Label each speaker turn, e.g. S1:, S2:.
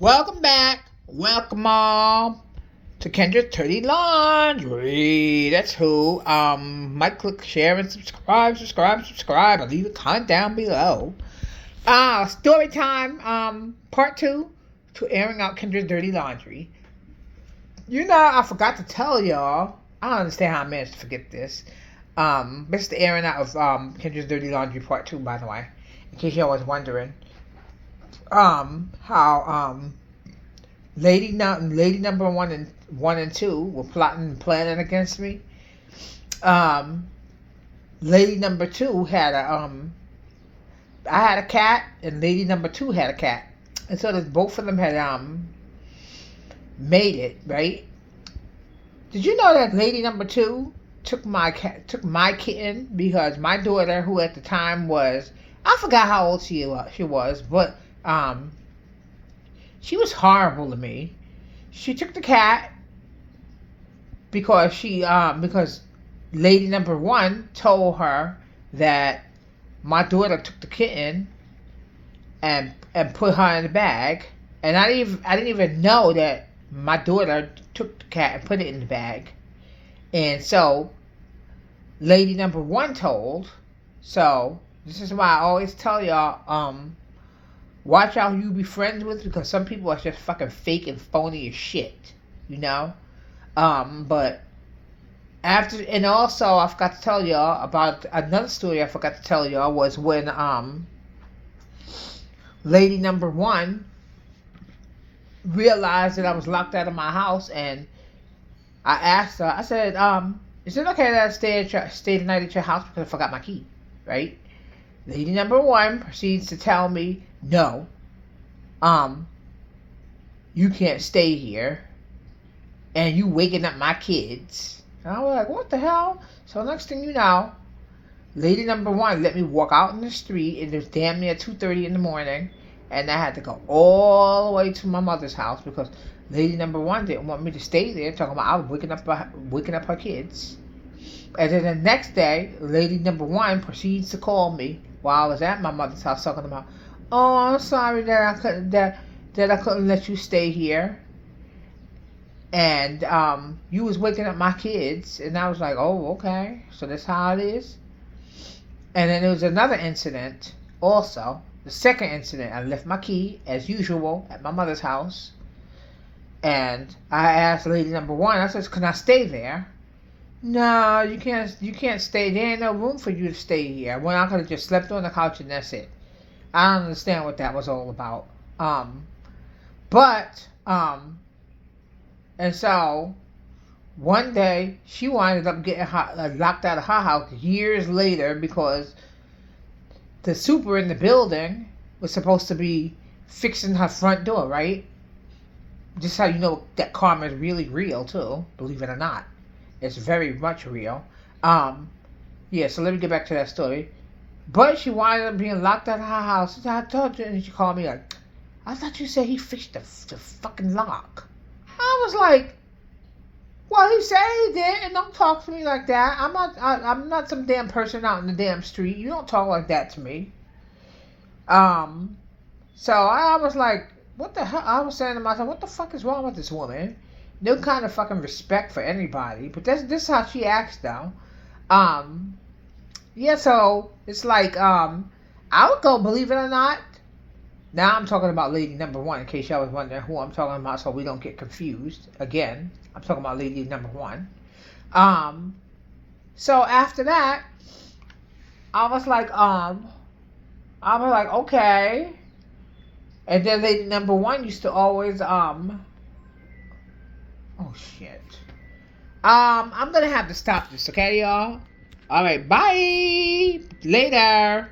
S1: Welcome back. Welcome all to Kendra's Dirty Laundry. That's who. Might click share and subscribe. I'll leave a comment down below. Story time, part 2 to airing out Kendra's Dirty Laundry. You know, I forgot to tell y'all. I don't understand how I managed to forget this. This is the airing out of Kendra's Dirty Laundry part 2, by the way. In case y'all was wondering. How lady number one and two were plotting and planning against me. Lady number 2 had I had a cat, and lady number 2 had a cat, and so both of them had made it, right? Did you know that lady number 2 took my kitten because my daughter, who at the time was, I forgot how old she was, but she was horrible to me. She took the cat because because lady number 1 told her that my daughter took the kitten and put her in the bag, and I didn't even know that my daughter took the cat and put it in the bag, and so lady number 1 told. So this is why I always tell y'all, watch out who you be friends with, because some people are just fucking fake and phony as shit, you know? But after, and also I forgot to tell y'all about another story I forgot to tell y'all was when, lady number 1 realized that I was locked out of my house, and I asked her, I said, is it okay that I stay the night at your house because I forgot my key, right? Lady number 1 proceeds to tell me, no, you can't stay here, and you waking up my kids. And I was like, what the hell? So next thing you know, lady number 1 let me walk out in the street. It was damn near 2:30 in the morning, and I had to go all the way to my mother's house because lady number 1 didn't want me to stay there, talking about I was waking up her kids. And then the next day, lady number 1 proceeds to call me while I was at my mother's house, talking about, oh, I'm sorry that I couldn't let you stay here, and you was waking up my kids. And I was like, oh, okay, so that's how it is. And then there was another incident also. The second incident, I left my key as usual at my mother's house, and I asked lady number 1, I said, can I stay there? No, you can't stay. There ain't no room for you to stay here. Well, I could have just slept on the couch and that's it. I don't understand what that was all about. And so one day she wound up getting locked out of her house years later because the super in the building was supposed to be fixing her front door, right? Just how you know that karma is really real too, believe it or not. It's very much real. Yeah, so let me get back to that story. But she wound up being locked out of her house. I told you, and she called me like, I thought you said he fixed the fucking lock. I was like, well, he said he did, and don't talk to me like that. I'm not some damn person out in the damn street. You don't talk like that to me. So I was like, what the hell? I was saying to myself, what the fuck is wrong with this woman? No kind of fucking respect for anybody. But this is how she acts, though. Yeah, so it's like, I would go, believe it or not. Now I'm talking about lady number 1, in case y'all was wondering who I'm talking about, so we don't get confused. Again, I'm talking about lady number 1. So after that, I was like, okay. And then lady number 1 used to always, oh shit. I'm gonna have to stop this, okay, y'all? Alright, bye! Later!